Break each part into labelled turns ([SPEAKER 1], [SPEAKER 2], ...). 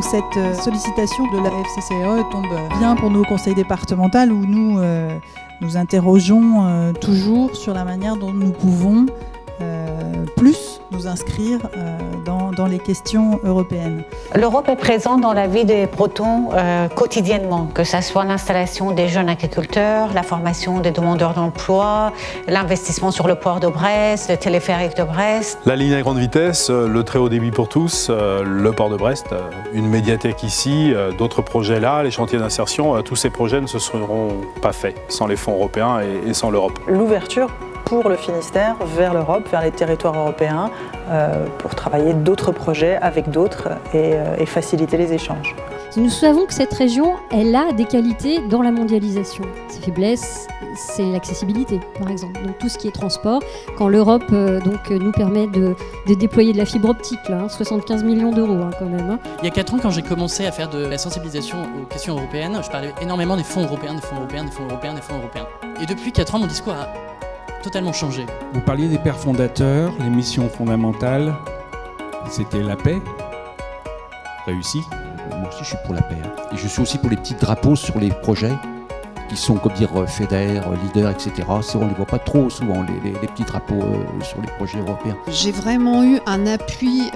[SPEAKER 1] Cette sollicitation de la FCCE tombe bien pour nos conseils départementaux où nous nous interrogeons toujours sur la manière dont nous pouvons plus nous inscrire dans les questions européennes.
[SPEAKER 2] L'Europe est présente dans la vie des Bretons quotidiennement, que ce soit l'installation des jeunes agriculteurs, la formation des demandeurs d'emploi, l'investissement sur le port de Brest, le téléphérique de Brest.
[SPEAKER 3] La ligne à grande vitesse, le très haut débit pour tous, le port de Brest, une médiathèque ici, d'autres projets là, les chantiers d'insertion, tous ces projets ne se seront pas faits sans les fonds européens et sans l'Europe.
[SPEAKER 4] L'ouverture pour le Finistère vers l'Europe, vers les territoires européens, pour travailler d'autres projets avec d'autres et faciliter les échanges.
[SPEAKER 5] Nous savons que cette région, elle a des qualités dans la mondialisation. Ses faiblesses, c'est l'accessibilité, par exemple. Donc tout ce qui est transport, quand l'Europe nous permet de déployer de la fibre optique, là, 75 millions d'euros quand même.
[SPEAKER 6] Il y a 4 ans, quand j'ai commencé à faire de la sensibilisation aux questions européennes, je parlais énormément des fonds européens, des fonds européens, des fonds européens, des fonds européens. Et depuis 4 ans, mon discours a totalement changé.
[SPEAKER 7] Vous parliez des pères fondateurs, les missions fondamentales, c'était la paix, réussi.
[SPEAKER 8] Moi aussi je suis pour la paix. Et je suis aussi pour les petits drapeaux sur les projets qui sont, comme dire, FEDER, LEADER, etc. On ne les voit pas trop souvent, les petits drapeaux sur les projets européens.
[SPEAKER 9] J'ai vraiment eu un appui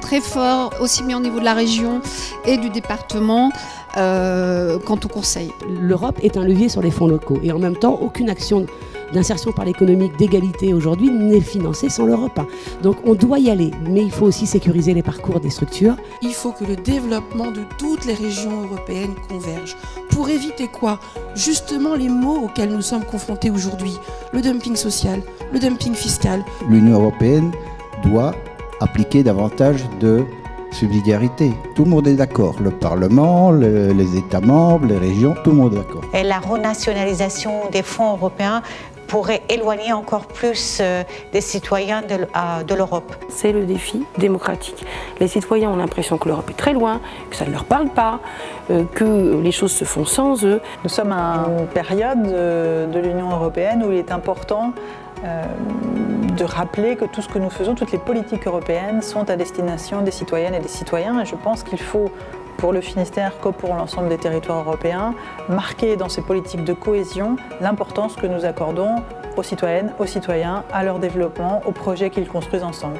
[SPEAKER 9] très fort, aussi bien au niveau de la région et du département, quant au conseil.
[SPEAKER 10] L'Europe est un levier sur les fonds locaux et en même temps, aucune action d'insertion par l'économique d'égalité aujourd'hui n'est financée sans l'Europe. Donc on doit y aller, mais il faut aussi sécuriser les parcours des structures.
[SPEAKER 11] Il faut que le développement de toutes les régions européennes converge. Pour éviter quoi? Justement les maux auxquels nous sommes confrontés aujourd'hui. Le dumping social, le dumping fiscal.
[SPEAKER 12] L'Union européenne doit appliquer davantage de subsidiarité. Tout le monde est d'accord, le Parlement, les États membres, les régions, tout le monde est d'accord.
[SPEAKER 2] Et la renationalisation des fonds européens pourrait éloigner encore plus des citoyens de l'Europe.
[SPEAKER 13] C'est le défi démocratique. Les citoyens ont l'impression que l'Europe est très loin, que ça ne leur parle pas, que les choses se font sans eux.
[SPEAKER 4] Nous sommes à une période de l'Union européenne où il est important de rappeler que tout ce que nous faisons, toutes les politiques européennes sont à destination des citoyennes et des citoyens. Et je pense qu'il faut, pour le Finistère comme pour l'ensemble des territoires européens, marquer dans ces politiques de cohésion l'importance que nous accordons aux citoyennes, aux citoyens, à leur développement, aux projets qu'ils construisent ensemble.